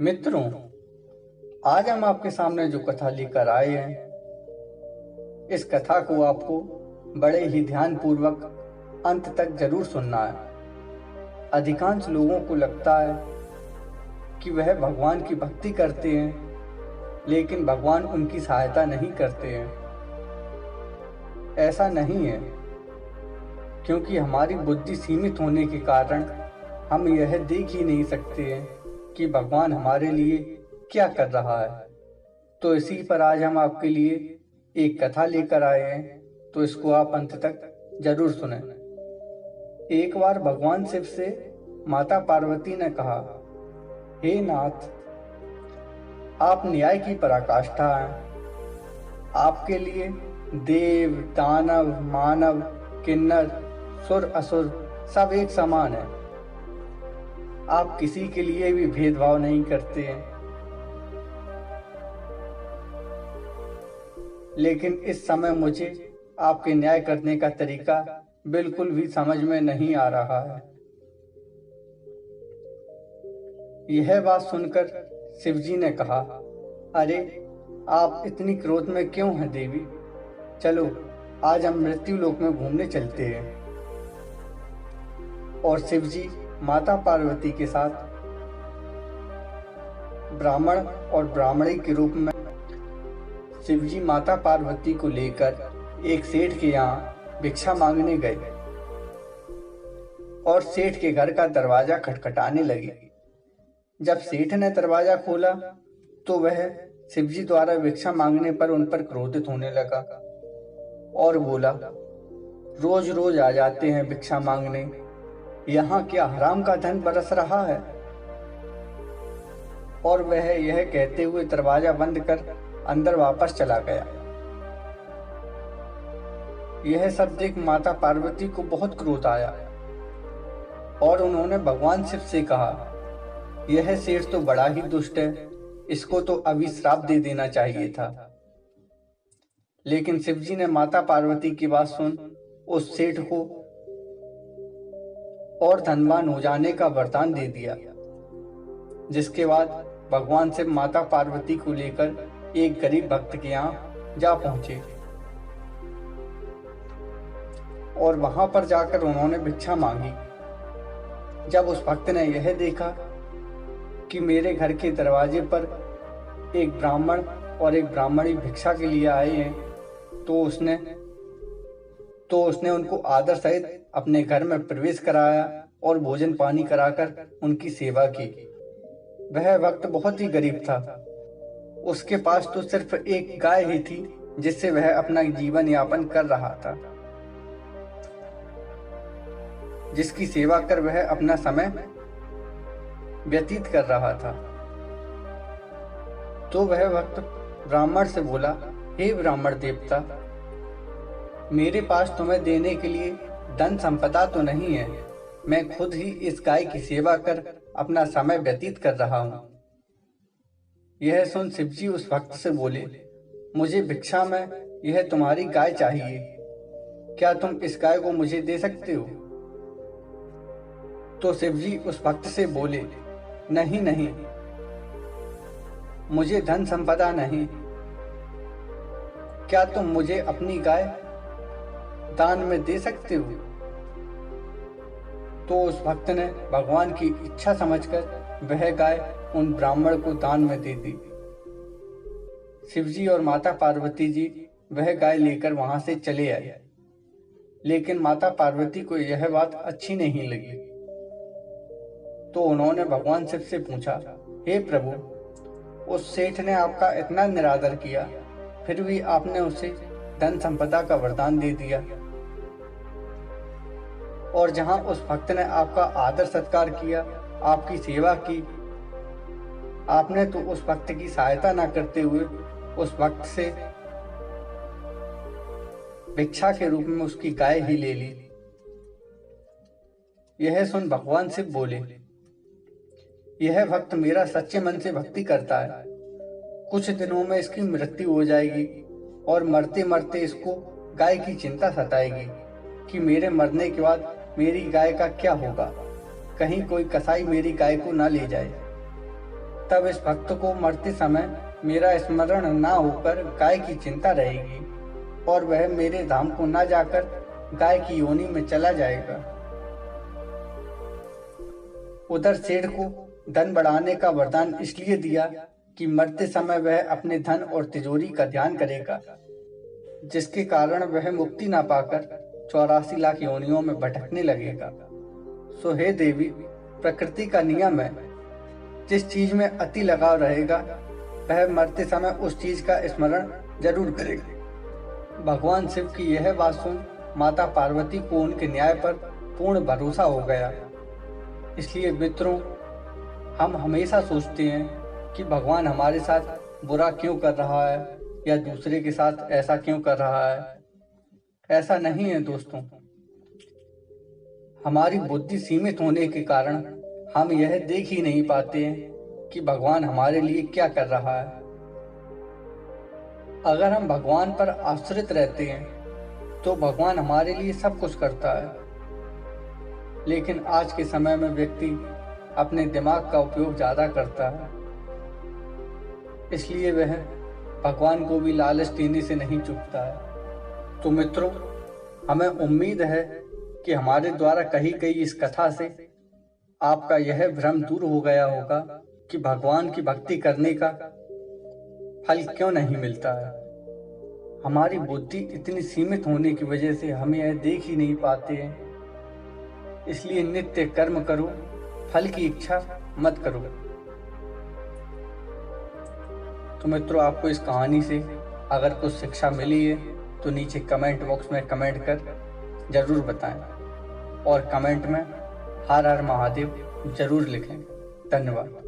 मित्रों, आज हम आपके सामने जो कथा लेकर आए हैं, इस कथा को आपको बड़े ही ध्यानपूर्वक अंत तक जरूर सुनना है। अधिकांश लोगों को लगता है कि वह भगवान की भक्ति करते हैं, लेकिन भगवान उनकी सहायता नहीं करते हैं। ऐसा नहीं है, क्योंकि हमारी बुद्धि सीमित होने के कारण हम यह देख ही नहीं सकते हैं कि भगवान हमारे लिए क्या कर रहा है। तो इसी पर आज हम आपके लिए एक कथा लेकर आए हैं, तो इसको आप अंत तक जरूर सुनें। एक बार भगवान शिव से माता पार्वती ने कहा, हे नाथ, आप न्याय की पराकाष्ठा हैं। आपके लिए देव, दानव, मानव, किन्नर, सुर, असुर सब एक समान है। आप किसी के लिए भी भेदभाव नहीं करते हैं। लेकिन इस समय मुझे आपके न्याय करने का तरीका बिल्कुल भी समझ में नहीं आ रहा है। यह बात सुनकर शिवजी ने कहा, अरे आप इतनी क्रोध में क्यों हैं देवी? चलो आज हम मृत्यु लोक में घूमने चलते हैं। और शिवजी माता पार्वती के साथ ब्राह्मण और ब्राह्मणी के रूप में शिवजी माता पार्वती को लेकर एक सेठ के यहाँ भिक्षा मांगने गए और सेठ के घर का दरवाजा खटखटाने लगे। जब सेठ ने दरवाजा खोला तो वह शिवजी द्वारा भिक्षा मांगने पर उन पर क्रोधित होने लगा और बोला, रोज रोज आ जाते हैं भिक्षा मांगने, यहाँ क्या हराम का धन बरस रहा है? और वह यह कहते हुए दरवाजा बंद कर अंदर वापस चला गया। यह सब देख माता पार्वती को बहुत क्रोध आया और उन्होंने भगवान शिव से कहा, यह सेठ तो बड़ा ही दुष्ट है, इसको तो अभी श्राप दे देना चाहिए था। लेकिन शिवजी ने माता पार्वती की बात सुन उस सेठ को और धनवान हो जाने का वरदान दे दिया। जिसके बाद भगवान शिव माता पार्वती को लेकर एक गरीब भक्त के यहाँ जा पहुंचे और वहां पर जाकर उन्होंने भिक्षा मांगी। जब उस भक्त ने यह देखा कि मेरे घर के दरवाजे पर एक ब्राह्मण और एक ब्राह्मणी भिक्षा के लिए आए हैं, तो उसने उनको आदर सहित अपने घर में प्रवेश कराया और भोजन पानी कराकर उनकी सेवा की। वह भक्त बहुत ही गरीब था। उसके पास तो सिर्फ एक गाय ही थी जिससे वह अपना जीवन यापन कर रहा था, जिसकी सेवा कर वह अपना समय व्यतीत कर रहा था। तो वह भक्त ब्राह्मण से बोला, हे ब्राह्मण देवता, मेरे पास तुम्हें देने के लिए धन संपदा तो नहीं है। मैं खुद ही इस गाय की सेवा कर अपना समय व्यतीत कर रहा हूँ। यह सुन शिवजी उस भक्त से बोले, मुझे भिक्षा में यह तुम्हारी गाय चाहिए, क्या तुम इस गाय को मुझे दे सकते हो? तो शिवजी उस भक्त से बोले, नहीं नहीं, मुझे धन संपदा नहीं, क्या तुम मुझे अपनी गाय दान में दे सकते हो? तो उस भक्त ने भगवान की इच्छा समझकर वह गाय उन ब्राह्मण को दान में दे दी। शिवजी और माता पार्वती जी वह गाय लेकर वहां से चले आए। लेकिन माता पार्वती को यह बात अच्छी नहीं लगी, तो उन्होंने भगवान शिव से पूछा, हे प्रभु, उस सेठ ने आपका इतना निरादर किया, फिर भी आपने उसे धन संपदा का वरदान दे दिया। और जहां उस भक्त ने आपका आदर सत्कार किया, आपकी सेवा की, आपने तो उस भक्त की सहायता न करते हुए उस भक्त से भिक्षा के रूप में उसकी गाय ही ले ली। यह सुन भगवान शिव बोले, यह भक्त मेरा सच्चे मन से भक्ति करता है। कुछ दिनों में इसकी मृत्यु हो जाएगी और मरते मरते इसको गाय की चिंता सताएगी कि मेरे मरने के बाद मेरी गाय का क्या होगा, कहीं कोई कसाई मेरी गाय को ना ले जाए। तब इस भक्त को मरते समय मेरा स्मरण ना होकर गाय की चिंता रहेगी और वह मेरे धाम को ना जाकर गाय की योनि में चला जाएगा। उधर सेठ को धन बढ़ाने का वरदान इसलिए दिया कि मरते समय वह अपने धन और तिजोरी का ध्यान करेगा, जिसके कारण वह मुक्ति ना पाकर 84 लाख योनियों में भटकने लगेगा। सो हे देवी, प्रकृति का नियम है, जिस चीज में अति लगाव रहेगा वह मरते समय उस चीज का स्मरण जरूर करेगा। भगवान शिव की यह बात सुन माता पार्वती को उनके न्याय पर पूर्ण भरोसा हो गया। इसलिए मित्रों, हम हमेशा सोचते हैं कि भगवान हमारे साथ बुरा क्यों कर रहा है या दूसरे के साथ ऐसा क्यों कर रहा है। ऐसा नहीं है दोस्तों, हमारी बुद्धि सीमित होने के कारण हम यह देख ही नहीं पाते हैं कि भगवान हमारे लिए क्या कर रहा है। अगर हम भगवान पर आश्रित रहते हैं तो भगवान हमारे लिए सब कुछ करता है, लेकिन आज के समय में व्यक्ति अपने दिमाग का उपयोग ज्यादा करता है, इसलिए वह भगवान को भी लालच देने से नहीं चूकता है। तो मित्रों, हमें उम्मीद है कि हमारे द्वारा कही गई इस कथा से आपका यह भ्रम दूर हो गया होगा कि भगवान की भक्ति करने का फल क्यों नहीं मिलता है। हमारी बुद्धि इतनी सीमित होने की वजह से हम यह देख ही नहीं पाते हैं। इसलिए नित्य कर्म करो, फल की इच्छा मत करो। तो मित्रों, आपको इस कहानी से अगर कुछ शिक्षा मिली है तो नीचे कमेंट बॉक्स में कमेंट कर जरूर बताएं और कमेंट में हर हर महादेव जरूर लिखें। धन्यवाद।